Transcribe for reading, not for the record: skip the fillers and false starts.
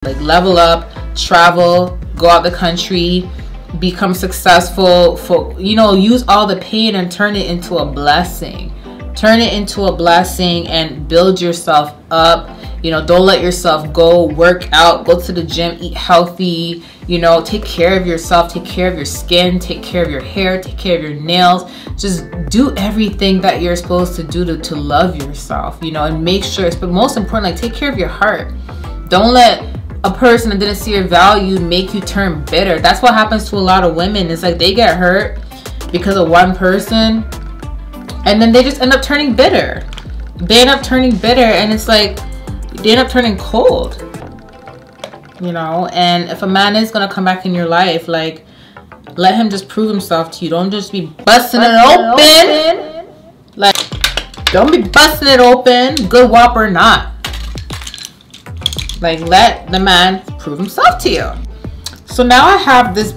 Like level up, travel, go out the country, become successful, for, you know, use all the pain and turn it into a blessing. Turn it into a blessing and build yourself up. You know, don't let yourself go. Work out, go to the gym, eat healthy, you know, take care of yourself, take care of your skin, take care of your hair, take care of your nails. Just do everything that you're supposed to do to love yourself, you know, and make sure, but most importantly, like, take care of your heart. Don't let a person that didn't see your value make you turn bitter. That's what happens to a lot of women. It's like they get hurt because of one person, and then they just end up turning bitter. They end up turning bitter, and it's like they end up turning cold, you know. And if a man is gonna come back in your life, like, let him just prove himself to you. Don't just be busting it open. Like, don't be busting it open, good wop or not. Like, let the man prove himself to you. So now I have this